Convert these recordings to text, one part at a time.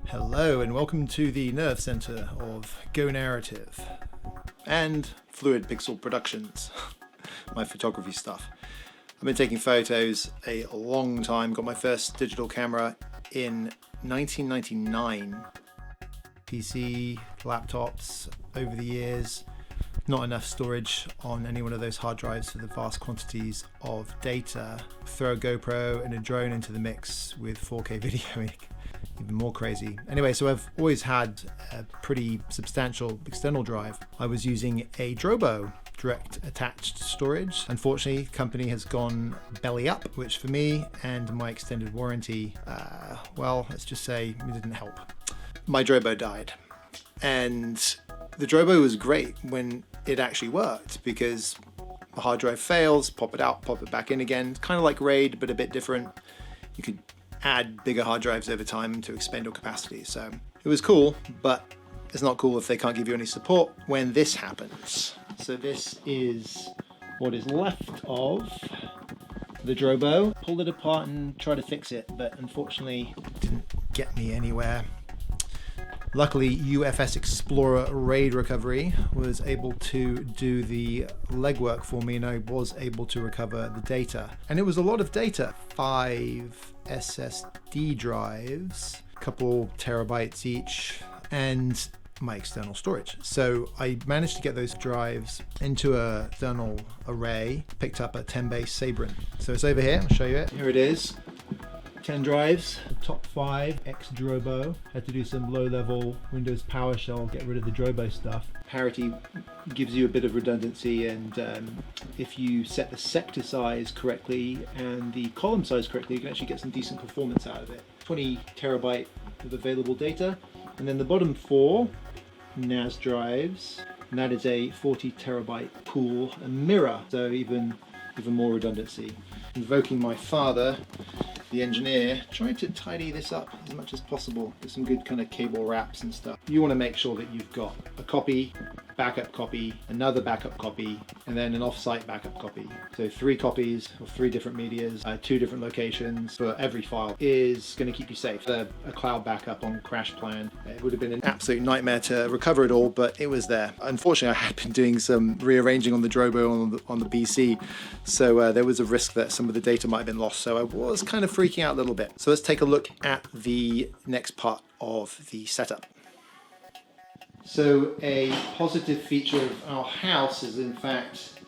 Hello and welcome to the nerve center of Go Narrative and Fluid Pixel Productions, my photography stuff. I've been taking photos a long time, got my first digital camera in 1999. PC, laptops, over the years, not enough storage on any one of those hard drives for the vast quantities of data. Throw a GoPro and a drone into the mix with 4K videoing. Even more crazy. Anyway, so I've always had a pretty substantial external drive. I was using a Drobo direct attached storage. Unfortunately, the company has gone belly up, which for me and my extended warranty, well, let's just say it didn't help. My Drobo died. And the Drobo was great when it actually worked because the hard drive fails, pop it out, pop it back in again. Kind of like RAID, but a bit different. You could add bigger hard drives over time to expand your capacity. So it was cool, but it's not cool if they can't give you any support when this happens. So this is what is left of the Drobo. Pulled it apart and tried to fix it, but unfortunately it didn't get me anywhere. Luckily, UFS Explorer RAID Recovery was able to do the legwork for me and I was able to recover the data. And it was a lot of data. 5 SSD drives, a couple terabytes each, and my external storage. So I managed to get those drives into an external array, picked up a 10 base Sabrin. So it's over here, I'll show you it. Here it is. 10 drives, top 5 X Drobo. Had to do some low-level Windows PowerShell, get rid of the Drobo stuff. Parity gives you a bit of redundancy, and if you set the sector size correctly and the column size correctly, you can actually get some decent performance out of it. 20 terabyte of available data, and then the bottom 4 NAS drives, and that is a 40 terabyte pool and mirror, so even more redundancy. Invoking my father, the engineer, tried to tidy this up as much as possible with some good kind of cable wraps and stuff. You want to make sure that you've got a copy, backup copy, another backup copy, and then an off-site backup copy. So 3 copies of 3 different medias, 2 different locations for every file is going to keep you safe. A cloud backup on crash plan. It would have been an absolute nightmare to recover it all, but it was there. Unfortunately, I had been doing some rearranging on the Drobo on the BC, so there was a risk that some of the data might have been lost. So I was kind of freaking out a little bit. So let's take a look at the next part of the setup. So a positive feature of our house is in fact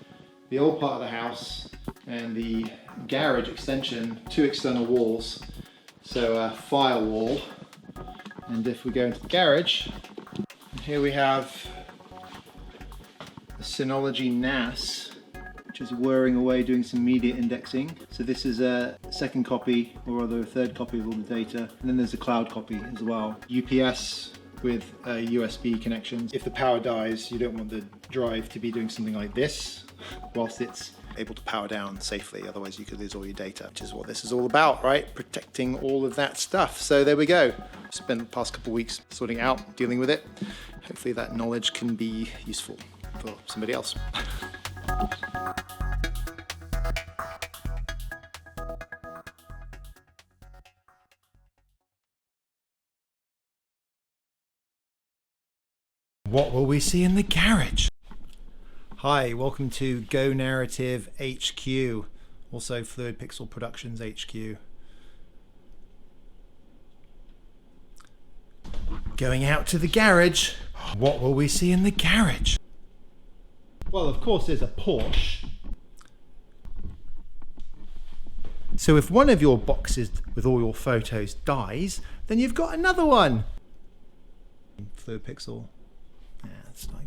the old part of the house and the garage extension, 2 external walls. So a firewall. And if we go into the garage, here we have a Synology NAS, which is whirring away doing some media indexing. So this is a second copy, or rather a third copy of all the data. And then there's a cloud copy as well. UPS with USB connections. If the power dies, you don't want the drive to be doing something like this whilst it's able to power down safely. Otherwise you could lose all your data, which is what this is all about, right? Protecting all of that stuff. So there we go. Spent the past couple of weeks sorting out, dealing with it. Hopefully that knowledge can be useful for somebody else. What will we see in the garage? Hi, welcome to Go Narrative HQ, also Fluid Pixel Productions HQ. Going out to the garage. What will we see in the garage? Well, of course, there's a Porsche. So if one of your boxes with all your photos dies, then you've got another one. Fluid Pixel. Yeah, it's not